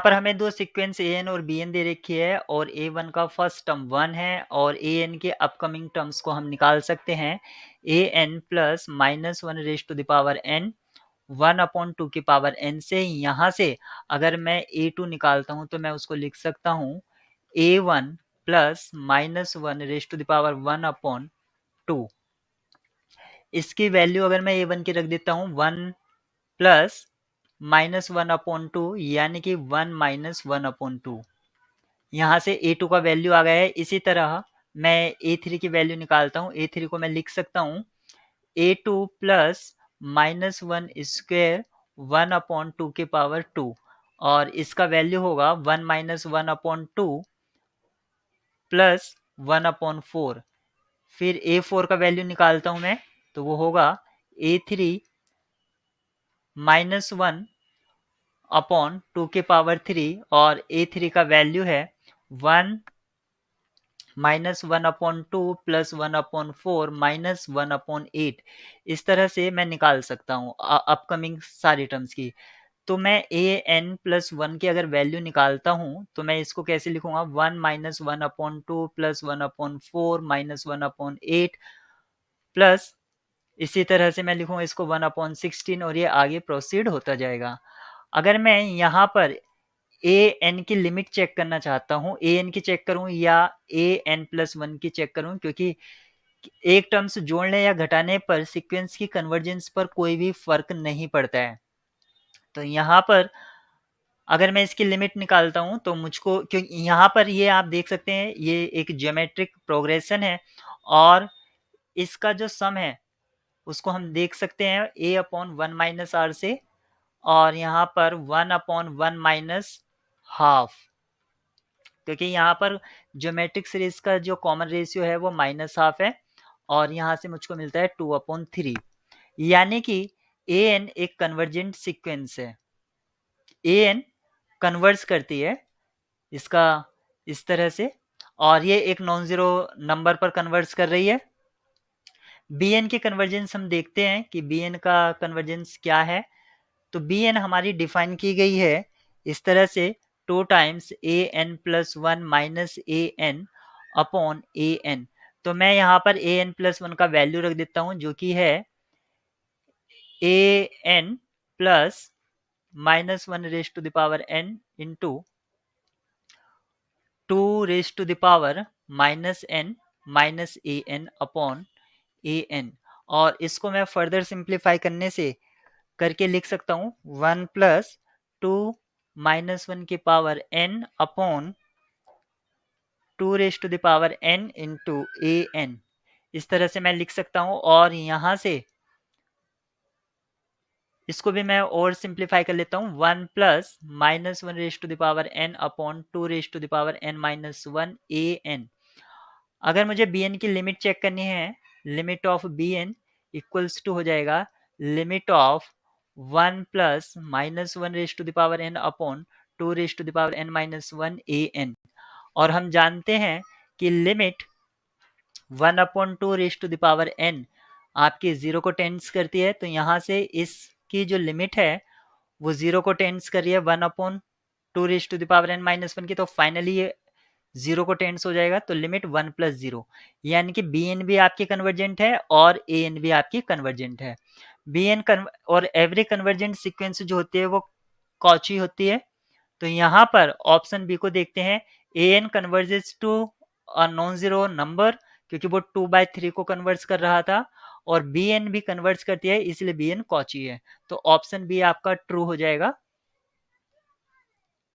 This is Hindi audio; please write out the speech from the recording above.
पर हमें दो सीक्वेंस an और bn दे रखी है और a1 का फर्स्ट टर्म 1 है और an के अपकमिंग टर्म्स को हम निकाल सकते हैं an plus minus 1 raise to the power n 1/2 की पावर n से। यहाँ से अगर मैं a2 निकालता हूँ तो मैं उसको लिख सकता हूँ a1 plus minus 1 raise to the power 1/2। इसकी वैल्यू अगर मैं a1 की रख देता हूँ 1 प्लस माइनस 1/2 यानी कि 1 माइनस 1/2। यहाँ से a2 का वैल्यू आ गया है। इसी तरह मैं a3 की वैल्यू निकालता हूँ। a3 को मैं लिख सकता हूँ a2 प्लस माइनस 1 स्क्वेयर 1/2 की पावर 2 और इसका वैल्यू होगा 1 माइनस 1/2 प्लस 1/4। फिर a4 का वैल्यू निकालता हूँ मैं तो वो होगा a3 माइनस 1/2 की पावर 3 और a3 का वैल्यू है 1 माइनस 1/2 प्लस 1/4 माइनस 1/8। इस तरह से मैं निकाल सकता हूँ अपकमिंग सारी टर्म्स की। तो मैं an प्लस 1 की अगर वैल्यू निकालता हूँ तो मैं इसको कैसे लिखूंगा 1 माइनस 1/2 प्लस 1/4 माइनस 1/8 प्लस इसी तरह से मैं लिखूंगा इसको 1/16 और ये आगे प्रोसीड होता जाएगा। अगर मैं यहाँ पर ए एन की लिमिट चेक करना चाहता हूँ, ए एन की चेक करूँ या ए एन प्लस 1 की चेक करूँ, क्योंकि एक टर्म्स जोड़ने या घटाने पर सीक्वेंस की कन्वर्जेंस पर कोई भी फर्क नहीं पड़ता है। तो यहाँ पर अगर मैं इसकी लिमिट निकालता हूँ तो मुझको, क्योंकि यहाँ पर ये आप देख सकते हैं ये एक ज्योमेट्रिक प्रोग्रेशन है और इसका जो सम है उसको हम देख सकते हैं a अपॉन 1 माइनस आर से और यहाँ पर 1 अपॉन 1 माइनस हाफ, क्योंकि यहाँ पर ज्योमेट्रिक सीरीज का जो कॉमन रेशियो है वो माइनस हाफ है और यहाँ से मुझको मिलता है 2/3, यानी कि ए एन एक कन्वर्जेंट सीक्वेंस है। ए एन कन्वर्स करती है इसका इस तरह से और ये एक नॉन जीरो नंबर पर कन्वर्स कर रही है। बी एन की कन्वर्जेंस हम देखते हैं कि बी एन का कन्वर्जेंस क्या है। तो बी एन हमारी डिफाइन की गई है इस तरह से 2 times A n plus 1 minus a n upon a N. तो मैं यहाँ पर ए एन प्लस 1 का वैल्यू रख देता हूँ जो कि है a n plus minus 1 raise to the power n into 2 raise to the power minus n minus a n upon a n. और इसको मैं फर्दर सिंप्लीफाई करने से करके लिख सकता हूँ 1 प्लस 2 माइनस 1 की power n upon 2 raise to the power n into a n. इस तरह से मैं लिख सकता हूँ और यहाँ से इसको भी मैं और सिंप्लीफाई कर लेता हूँ 1 plus minus 1 raise to the power n upon 2 raise to the power n minus 1 a n. अगर मुझे बी एन की लिमिट चेक करनी है, limit of b n equals to हो जाएगा limit of 1 plus minus 1 raise to the power n upon 2 raise to the power n minus 1 a n. और हम जानते हैं कि limit 1/2 raise to the power n आपकी 0 को टेंड्स करती है। तो यहाँ से इसकी जो लिमिट है वो 0 को टेंड्स कर रही है 1/2 raise to the power n minus 1 की। तो फाइनली ये 0 को टेंड्स हो जाएगा तो लिमिट 1 प्लस 0, यानी कि बी एन भी आपकी कन्वर्जेंट है और ए एन भी आपकी कन्वर्जेंट है। बी एन और एवरी कन्वर्जेंट सीक्वेंस जो होती है वो कॉची होती है। तो यहाँ पर ऑप्शन बी को देखते हैं, a n converges to a non zero number, क्योंकि वो 2/3 को कन्वर्ट्स कर रहा था और बी एन भी कन्वर्ट्स करती है इसलिए बी एन कॉची है। तो ऑप्शन बी आपका ट्रू हो जाएगा।